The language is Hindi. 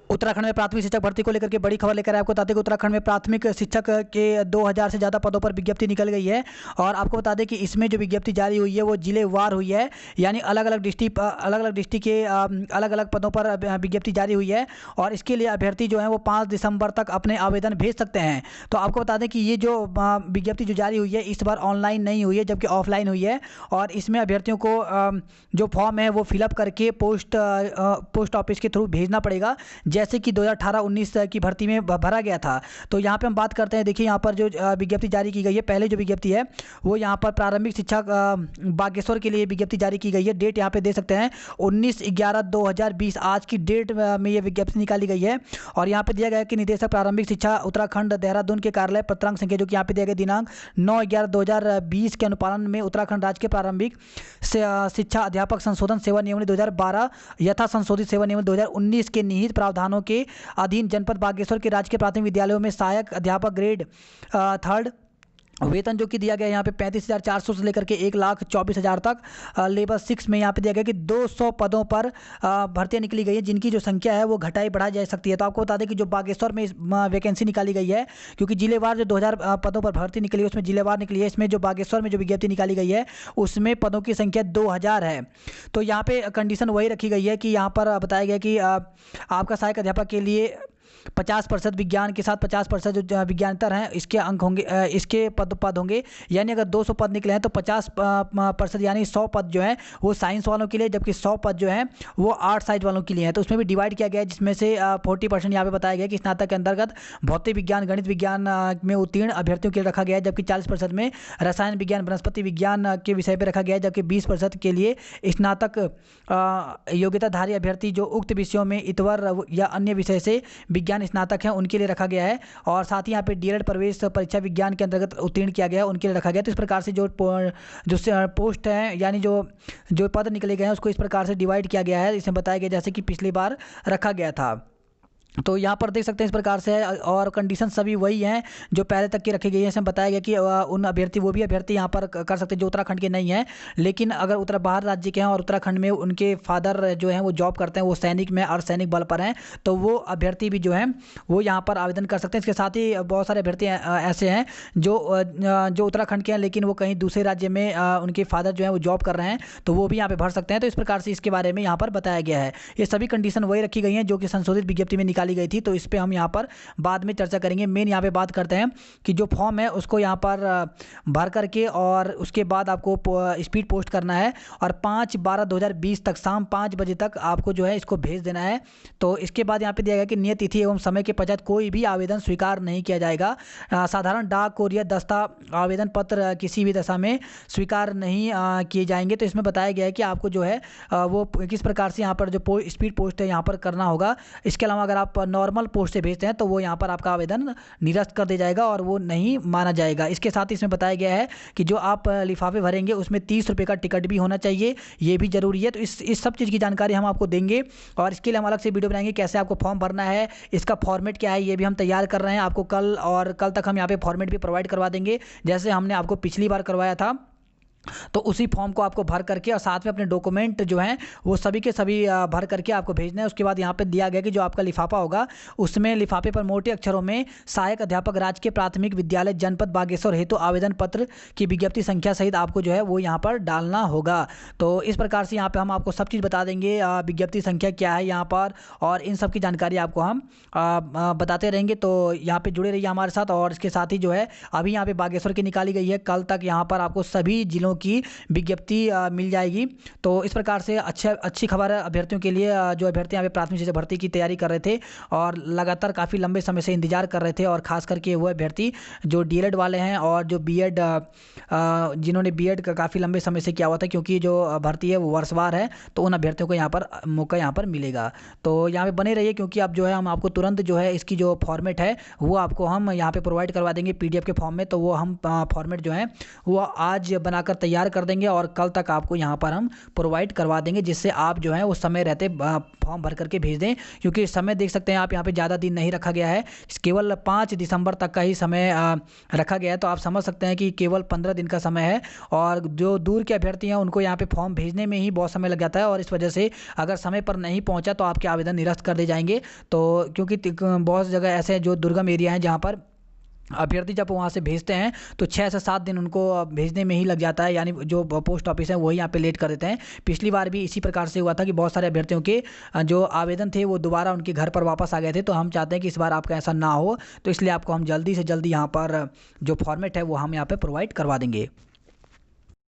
उत्तराखंड में प्राथमिक शिक्षक भर्ती को लेकर के बड़ी खबर लेकर आए। आपको बता दें कि उत्तराखंड में प्राथमिक शिक्षक के 2000 से ज़्यादा पदों पर विज्ञप्ति निकल गई है। और आपको बता दें कि इसमें जो विज्ञप्ति जारी हुई है वो जिलेवार हुई है, यानी अलग अलग डिस्ट्रिक्ट के अलग अलग पदों पर विज्ञप्ति जारी हुई है। और इसके लिए अभ्यर्थी जो है वो 5 दिसंबर तक अपने आवेदन भेज सकते हैं। तो आपको बता दें कि ये जो विज्ञप्ति जो जारी हुई है इस बार ऑनलाइन नहीं हुई है, जबकि ऑफलाइन हुई है। और इसमें अभ्यर्थियों को जो फॉर्म है वो फिलअप करके पोस्ट ऑफिस के थ्रू भेजना पड़ेगा, जैसे कि 2018-19 की भर्ती में भरा गया था। तो यहाँ पे हम बात करते हैं, देखिए यहाँ पर जो विज्ञप्ति जारी की गई है, पहले जो विज्ञप्ति है वो यहाँ पर प्रारंभिक शिक्षा बागेश्वर के लिए विज्ञप्ति जारी की गई है। डेट यहाँ पे दे सकते हैं 19/11/2020, आज की डेट में ये विज्ञप्ति निकाली गई है। और यहाँ पे दिया गया है कि निदेशक प्रारंभिक शिक्षा उत्तराखंड देहरादून के कार्यालय पत्रांक संख्या, जो कि यहाँ पे दिया गया दिनांक 9/11/2020 के अनुपालन में उत्तराखंड राज्य के प्रारंभिक शिक्षा अध्यापक संशोधन सेवा नियमावली 2012 यथा संशोधित सेवा नियमावली 2019 के निहित प्रावधानों के अधीन जनपद बागेश्वर के राजकीय प्राथमिक विद्यालयों में सहायक अध्यापक ग्रेड 3 वेतन जो कि दिया गया है यहाँ पे 35,400 से लेकर के 1,24,000 तक। लेवल 6 में यहाँ पे दिया गया कि 200 पदों पर भर्तियाँ निकली गई है, जिनकी जो संख्या है वो घटाई बढ़ाई जा सकती है। तो आपको बता दें कि जो बागेश्वर में वैकेंसी निकाली गई है, क्योंकि जिलेवार जो 2000 पदों पर भर्ती निकली है उसमें जिलेवार निकली है, इसमें जो बागेश्वर में जो विज्ञप्ति निकाली गई है उसमें पदों की संख्या 2000 है। तो यहाँ पे कंडीशन वही रखी गई है कि यहाँ पर बताया गया कि आपका सहायक अध्यापक के लिए 50% विज्ञान के साथ 50% जो विज्ञानेतर हैं इसके अंक होंगे, इसके पद होंगे। यानी अगर 200 पद निकले हैं तो 50% यानी 100 पद जो है वो साइंस वालों के लिए, जबकि 100 पद जो हैं वो आर्ट साइड वालों के लिए हैं। तो उसमें भी डिवाइड किया गया है, जिसमें से 40% यहाँ पे बताया गया कि स्नातक के अंतर्गत भौतिक विज्ञान गणित विज्ञान में उत्तीर्ण अभ्यर्थियों के लिए रखा गया है, जबकि 40% में रसायन विज्ञान वनस्पति विज्ञान के विषय पर रखा गया है, जबकि 20% के लिए स्नातक योग्यताधारी अभ्यर्थी जो उक्त विषयों में इतवर या अन्य विषय से विज्ञान स्नातक हैं उनके लिए रखा गया है। और साथ ही यहाँ पे डीएलएड प्रवेश परीक्षा विज्ञान के अंतर्गत उत्तीर्ण किया गया है उनके लिए रखा गया है। तो इस प्रकार से जो पोस्ट है यानी जो पद निकले गए हैं उसको इस प्रकार से डिवाइड किया गया है, इसमें बताया गया जैसे कि पिछली बार रखा गया था। तो यहाँ पर देख सकते हैं इस प्रकार से है। और कंडीशन सभी वही हैं जो पहले तक की रखी गई है। इसमें बताया गया कि उन अभ्यर्थी वो भी अभ्यर्थी यहाँ पर कर सकते हैं जो उत्तराखंड के नहीं हैं, लेकिन अगर बाहर राज्य के हैं और उत्तराखंड में उनके फादर जो हैं वो जॉब करते हैं, वो सैनिक में अर्धसैनिक बल पर हैं, तो वो अभ्यर्थी भी जो हैं वो यहाँ पर आवेदन कर सकते हैं। इसके साथ ही बहुत सारे अभ्यर्थी ऐसे हैं जो उत्तराखंड के हैं लेकिन वो कहीं दूसरे राज्य में उनके फादर जो हैं वो जॉब कर रहे हैं, तो वो भी यहाँ पर भर सकते हैं। तो इस प्रकार से इसके बारे में यहाँ पर बताया गया है। ये सभी कंडीशन वही रखी गई हैं जो कि संशोधित विज्ञप्ति में निकाली गई थी। तो इस पे हम यहाँ पर बाद में चर्चा करेंगे। मेन यहाँ पे बात करते हैं कि जो फॉर्म है उसको यहाँ पर भर करके और उसके बाद आपको स्पीड पोस्ट करना है और 5/12/2020 तक शाम 5 बजे तक आपको जो है इसको भेज देना है। तो इसके बाद यहाँ पे दिया गया कि नियत तिथि एवं समय के पश्चात कोई भी आवेदन स्वीकार नहीं किया जाएगा। साधारण डाक कोरियर दस्ता आवेदन पत्र किसी भी दशा में स्वीकार नहीं किए जाएंगे। तो इसमें बताया गया है कि आपको जो है वो किस प्रकार से यहाँ पर जो स्पीड पोस्ट है यहाँ पर करना होगा। इसके अलावा अगर आप नॉर्मल पोस्ट से भेजते हैं तो वो यहाँ पर आपका आवेदन निरस्त कर दिया जाएगा और वो नहीं माना जाएगा। इसके साथ ही इसमें बताया गया है कि जो आप लिफाफे भरेंगे उसमें 30 रुपये का टिकट भी होना चाहिए, ये भी जरूरी है। तो इस सब चीज़ की जानकारी हम आपको देंगे और इसके लिए हम अलग से वीडियो बनाएंगे कैसे आपको फॉर्म भरना है, इसका फॉर्मेट क्या है, ये भी हम तैयार कर रहे हैं। आपको कल तक हम यहाँ पे फॉर्मेट भी प्रोवाइड करवा देंगे, जैसे हमने आपको पिछली बार करवाया था। तो उसी फॉर्म को आपको भर करके और साथ में अपने डॉक्यूमेंट जो हैं वो सभी के सभी भर करके आपको भेजना है। उसके बाद यहाँ पे दिया गया कि जो आपका लिफाफा होगा उसमें लिफाफे पर मोटे अक्षरों में सहायक अध्यापक राजकीय प्राथमिक विद्यालय जनपद बागेश्वर हेतु आवेदन पत्र की विज्ञप्ति संख्या सहित आपको जो है वो यहाँ पर डालना होगा। तो इस प्रकार से यहाँ पर हम आपको सब चीज़ बता देंगे, विज्ञप्ति संख्या क्या है यहाँ पर, और इन सब की जानकारी आपको हम बताते रहेंगे। तो यहाँ पर जुड़े रहिए हमारे साथ। और इसके साथ ही जो है अभी यहाँ पर बागेश्वर की निकाली गई है, कल तक यहाँ पर आपको सभी जिलों की विज्ञप्ति मिल जाएगी। तो इस प्रकार से अच्छी खबर है अभ्यर्थियों के लिए जो अभ्यर्थी यहाँ पे प्राथमिक शिक्षा भर्ती की तैयारी कर रहे थे और लगातार काफ़ी लंबे समय से इंतजार कर रहे थे, और खास करके वो अभ्यर्थी जो डीएलएड वाले हैं और जो बीएड जिन्होंने बीएड का काफ़ी लंबे समय से किया हुआ था, क्योंकि जो भर्ती है वो वर्षवार है, तो उन अभ्यर्थियों को यहाँ पर मौका यहाँ पर मिलेगा। तो यहाँ पे बने रहिए, क्योंकि अब जो है हम आपको तुरंत जो है इसकी जो फॉर्मेट है वो आपको हम यहाँ पे प्रोवाइड करवा देंगे पीडीएफ के फॉर्म में। तो वो हम फॉर्मेट जो है वो आज बनाकर तैयार कर देंगे और कल तक आपको यहाँ पर हम प्रोवाइड करवा देंगे, जिससे आप जो है उस समय रहते फॉर्म भर करके भेज दें। क्योंकि समय देख सकते हैं आप यहाँ पे ज़्यादा दिन नहीं रखा गया है, केवल 5 दिसंबर तक का ही समय रखा गया है। तो आप समझ सकते हैं कि केवल 15 दिन का समय है और जो दूर के अभ्यर्थी हैं उनको यहाँ पे फॉर्म भेजने में ही बहुत समय लग जाता है, और इस वजह से अगर समय पर नहीं पहुँचा तो आपके आवेदन निरस्त कर दिए जाएंगे। तो क्योंकि बहुत जगह ऐसे हैं जो दुर्गम एरिया हैं जहाँ पर अभ्यर्थी जब वहाँ से भेजते हैं तो 6 से 7 दिन उनको भेजने में ही लग जाता है, यानी जो पोस्ट ऑफिस है वही यहाँ पे लेट कर देते हैं। पिछली बार भी इसी प्रकार से हुआ था कि बहुत सारे अभ्यर्थियों के जो आवेदन थे वो दोबारा उनके घर पर वापस आ गए थे। तो हम चाहते हैं कि इस बार आपका ऐसा ना हो, तो इसलिए आपको हम जल्दी से जल्दी यहाँ पर जो फॉर्मेट है वो हम यहाँ पर प्रोवाइड करवा देंगे।